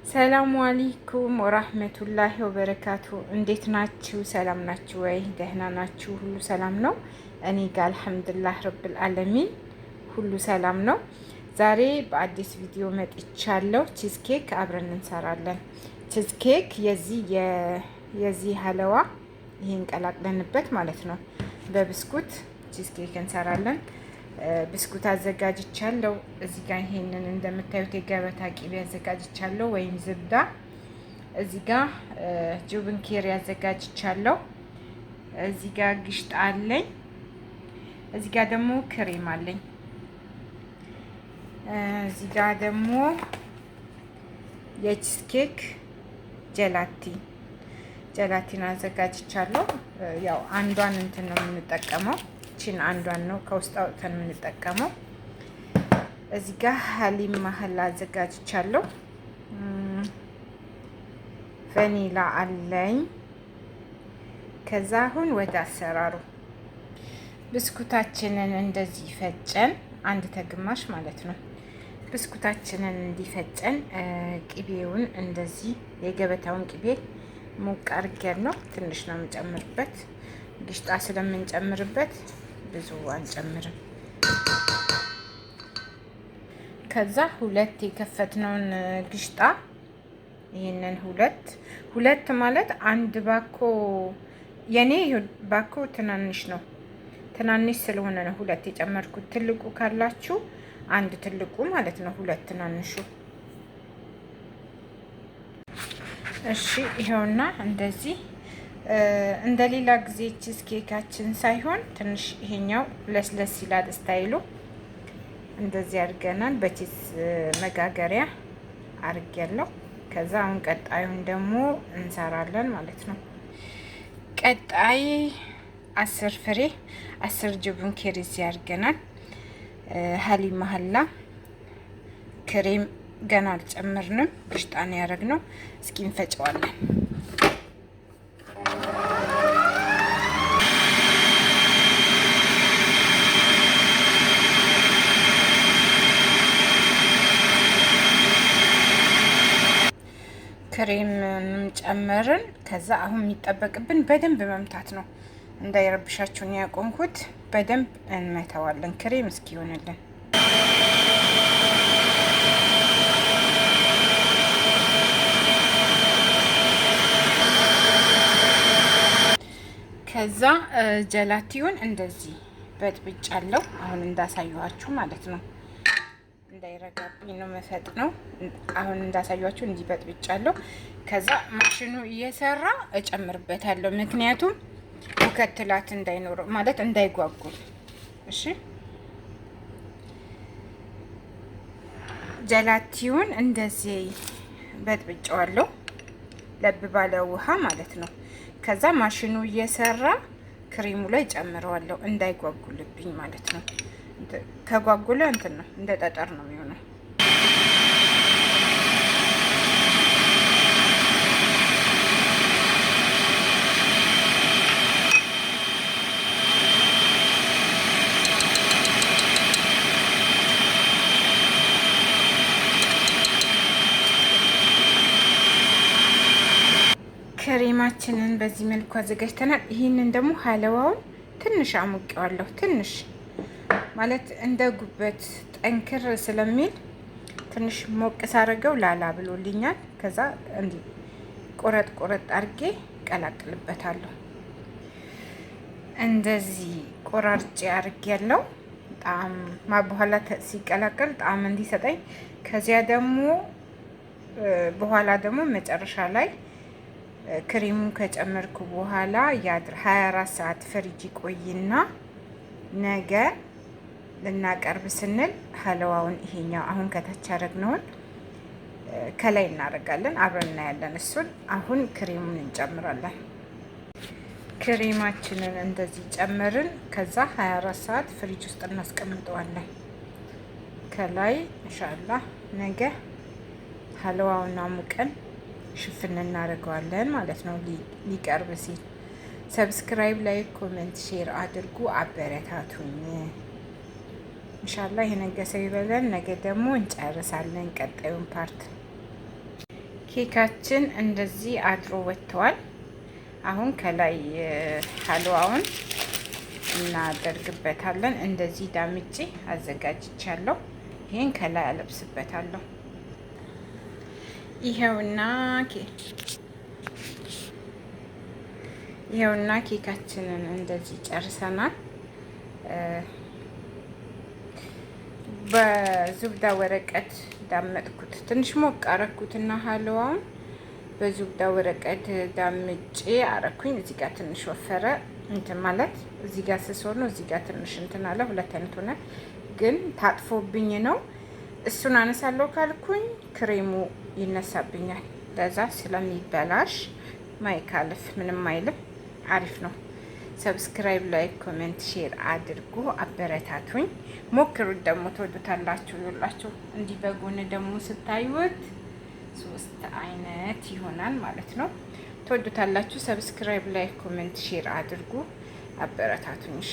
ሰላሙ አለይኩም ወራህመቱላሂ ወበረካቱ። እንዴት ናችሁ? ሰላም ናችሁ ወይ? ደህና ናችሁ? ሁሉ ሰላም ነው? እኔ ጋር አልሐምዱሊላህ ረብል ዓለሚን ሁሉ ሰላም ነው። ዛሬ በአዲስ ቪዲዮ መጥቻለሁ። ቺዝ ኬክ አብረን እንሰራለን። ቺዝ ኬክ የዚህ ሀለዋ ይሄን ቀላቅለንበት ማለት ነው። በብስኩት ቺዝ ኬክ እንሰራለን። ብስኩት አዘጋጅቻለሁ። እዚህ ጋር ይሄንን እንደምታዩት የገበታ ቂቤ አዘጋጅቻለሁ ወይም ዝብዳ። እዚህ ጋር ጁብን ኬሪ አዘጋጅቻለሁ። እዚህ ጋር ግሽጣ አለኝ። እዚህ ጋር ደግሞ ክሬም አለኝ። እዚህ ጋር ደግሞ የቺዝ ኬክ ጀላቲን አዘጋጅቻለሁ። ያው አንዷን እንትን ነው የምንጠቀመው፣ ቺን አንዷን ነው ከውስጥ አውጥተን የምንጠቀመው። እዚህ ጋር ሀሊም ማህላ አዘጋጅቻለሁ። ቫኒላ አለኝ። ከዛ አሁን ወደ አሰራሩ ብስኩታችንን እንደዚህ ፈጨን፣ አንድ ተግማሽ ማለት ነው። ብስኩታችንን እንዲፈጨን ቅቤውን እንደዚህ የገበታውን ቅቤ ሞቅ አድርጌያለሁ። ትንሽ ነው የምንጨምርበት፣ ግሽጣ ስለምንጨምርበት ብዙ አንጨምርም። ከዛ ሁለት የከፈትነውን ግሽጣ ይሄንን ሁለት ማለት አንድ ባኮ፣ የኔ ባኮ ትናንሽ ነው፣ ትናንሽ ስለሆነ ነው ሁለት የጨመርኩት። ትልቁ ካላችሁ አንድ ትልቁ ማለት ነው፣ ሁለት ትናንሹ። እሺ ይሄውና እንደዚህ እንደ ሌላ ጊዜ ቺዝ ኬካችን ሳይሆን ትንሽ ይሄኛው ለስለስ ይላል ስታይሉ። እንደዚህ አድርገናል። በቺዝ መጋገሪያ አድርጌያለሁ። ከዛ አሁን ቀጣዩን ደግሞ እንሰራለን ማለት ነው። ቀጣይ 10 ጁብን ኬሪ አድርገናል። ሀሊብ ማህላ ክሬም ገና አልጨምርንም፣ ግሽጣን ያደረግነው። እስኪ እንፈጨዋለን። ክሬምንም ጨመርን። ከዛ አሁን የሚጠበቅብን በደንብ መምታት ነው። እንዳይረብሻችሁን ያቆምኩት በደንብ እንመታዋለን፣ ክሬም እስኪሆንልን። ከዛ ጀላቲውን እንደዚህ በጥብጫለሁ፣ አሁን እንዳሳየኋችሁ ማለት ነው። እንዳይረጋብኝ ነው መፈጥ ነው። አሁን እንዳሳያችሁ እንዲህ በጥብጫለሁ። ከዛ ማሽኑ እየሰራ እጨምርበታለሁ፣ ምክንያቱም ሙከትላት እንዳይኖረው ማለት እንዳይጓጉል። እሺ ጀላቲውን እንደዚህ በጥብጫዋለሁ፣ ለብ ባለ ውሃ ማለት ነው። ከዛ ማሽኑ እየሰራ ክሬሙ ላይ ጨምረዋለሁ፣ እንዳይጓጉልብኝ ማለት ነው። ከጓጉለ እንትን ነው እንደ ጠጠር ነው የሚሆነው። ክሬማችንን በዚህ መልኩ አዘጋጅተናል። ይህንን ደግሞ ሀለዋውን ትንሽ አሙቀዋለሁ። ትንሽ ማለት እንደ ጉበት ጠንክር ስለሚል ትንሽ ሞቅ ሳረገው ላላ ብሎልኛል። ከዛ እንዲህ ቆረጥ አድርጌ ቀላቅልበታለሁ። እንደዚህ ቆራርጬ አድርጌያለሁ። ጣዕም በኋላ ሲቀላቀል ጣዕም እንዲሰጠኝ። ከዚያ ደግሞ በኋላ ደግሞ መጨረሻ ላይ ክሬሙን ከጨመርኩ በኋላ ያድር 24 ሰዓት ፍሪጅ ቆይና ነገ ልናቀርብ ስንል ሀለዋውን ይሄኛው አሁን ከታች ያደረግነውን ከላይ እናደርጋለን። አብረን እናያለን እሱን። አሁን ክሬሙን እንጨምራለን። ክሬማችንን እንደዚህ ጨመርን። ከዛ 24 ሰዓት ፍሪጅ ውስጥ እናስቀምጠዋለን። ከላይ ኢንሻአላህ ነገ ሀለዋውን አሙቀን ሽፍን እናደርገዋለን ማለት ነው። ሊቀርብ ሲል ሰብስክራይብ፣ ላይክ፣ ኮሜንት፣ ሼር አድርጉ፣ አበረታቱኝ። ኢንሻአላህ የነገ ሰው ይበለን። ነገ ደግሞ እንጨርሳለን ቀጣዩን ፓርት። ኬካችን እንደዚህ አድሮ ወጥተዋል። አሁን ከላይ ሀልዋውን እናደርግበታለን። እንደዚህ ዳምጬ አዘጋጅቻለሁ። ይሄን ከላይ አለብስበታለሁ። ይኸውና ኬካችንን እንደዚህ ጨርሰናል። በዙብዳ ወረቀት ዳመጥኩት። ትንሽ ሞቅ አረኩትና ሀልዋውን በዙብዳ ወረቀት ዳምጬ አረኩኝ። እዚህ ጋር ትንሽ ወፈረ እንትን ማለት እዚህ ጋር ስሶር ነው። እዚህ ጋር ትንሽ እንትን አለ። ሁለት አይነት ሆነ፣ ግን ታጥፎብኝ ነው። እሱን አነሳለሁ ካልኩኝ ክሬሙ ይነሳብኛል። ለዛ ስለሚበላሽ ማይካልፍ ምንም አይልም። አሪፍ ነው። ሰብስክራይብ፣ ላይክ፣ ኮሜንት፣ ሼር አድርጉ። አበረታቱኝ። ሞክሩት፣ ደግሞ ትወዱታላችሁ። ይኸውላችሁ እንዲህ በጎን ደግሞ ስታዩት 3 አይነት ይሆናል ማለት ነው። ትወዱታላችሁ። ሰብስክራይብ፣ ላይክ፣ ኮሜንት፣ ሼር አድርጉ። አበረታቱኝ። እሺ